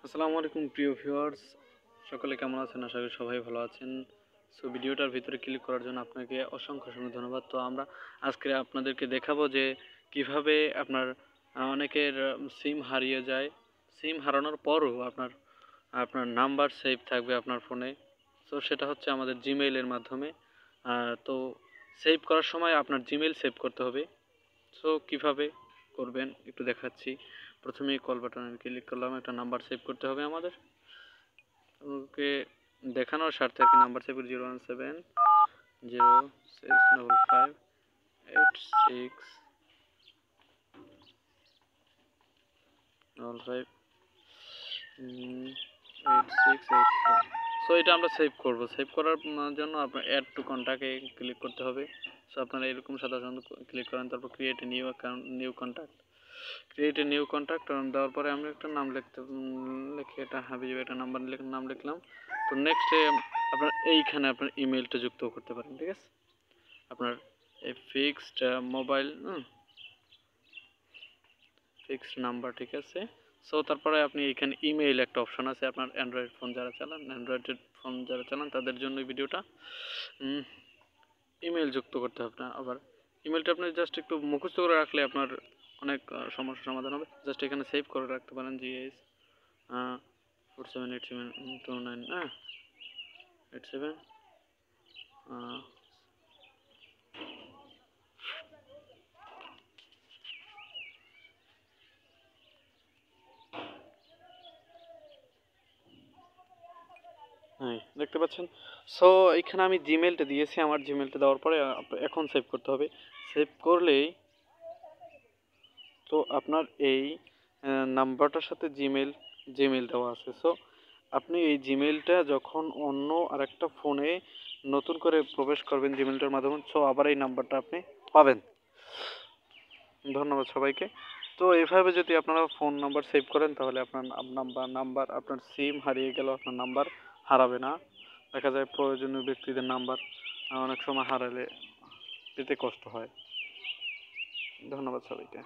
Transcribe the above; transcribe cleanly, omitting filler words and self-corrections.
আসসালামু আলাইকুম প্রিয় ভিউয়ার্স, সকলে কেমন আছেন? আশা করি সবাই ভালো আছেন। সো ভিডিওটার ভিতরে ক্লিক করার জন্য আপনাকে অসংখ্য ধন্যবাদ। তো আমরা আজকে আপনাদেরকে দেখাবো যে কিভাবে আপনার অনেকের সিম হারিয়ে যায়। সিম হারানোর পরও আপনার আপনার নাম্বার সেভ থাকবে আপনার ফোনে। সো সেটা হচ্ছে আমাদের জিমেইলের মাধ্যমে। তো সেভ করার সময় আপনার জিমেইল সেভ করতে হবে। সো কিভাবে করবেন একটু দেখাচ্ছি। প্রথমেই কল বাটনে ক্লিক করলাম, একটা নাম্বার সেভ করতে হবে আমাদের। ওকে দেখানোর স্বার্থে আর কি নাম্বার সেভ করি 0170586 সো এটা আমরা সেভ করব। সেভ করার জন্য আপনার অ্যাড টু কন্ট্যাক্টে ক্লিক করতে হবে। সো আপনারা এরকম সাধারণত ক্লিক করেন, তারপর create new account, new contact, create a new contact দেওয়ার পরে আমরা একটা নাম লিখে এটা হাবিব একটা নাম লিখলাম। তো নেক্সটে আপনার এইখানে আপনার ইমেলটা যুক্ত করতে পারেন, ঠিক আছে? আপনার এই ফিক্সড মোবাইল ফিক্সড নাম্বার, ঠিক আছে? সো তারপরে আপনি এখানে ইমেইল একটা অপশন আছে। আপনার অ্যান্ড্রয়েড ফোন যারা চালান তাদের জন্য এই ভিডিওটা। ইমেল যুক্ত করতে হবে না। আবার ইমেলটা আপনি জাস্ট একটু মুখস্থ করে রাখলে আপনার অনেক সমস্যার সমাধান হবে। জাস্ট এখানে সেভ করে রাখতে পারেন GS 478729 87 হ্যাঁ, দেখতে পাচ্ছেন। সো এখানে আমি জিমেলটা দিয়েছি। আমার জিমেলটা দেওয়ার পরে এখন সেভ করতে হবে। সেভ করলেই তো আপনার এই নাম্বারটার সাথে জিমেল দেওয়া আছে। সো আপনি এই জিমেলটা যখন অন্য আরেকটা ফোনে নতুন করে প্রবেশ করবেন জিমেলটার মাধ্যমে, সো আবার এই নাম্বারটা আপনি পাবেন। ধন্যবাদ সবাইকে। তো এইভাবে যদি আপনারা ফোন নাম্বার সেভ করেন তাহলে আপনার নাম্বার আপনার সিম হারিয়ে গেল, আপনার নাম্বার হারাবে না। দেখা যায় প্রয়োজনীয় ব্যক্তিদের নাম্বার অনেক সময় হারালে পেতে কষ্ট হয়। ধন্যবাদ সবাইকে।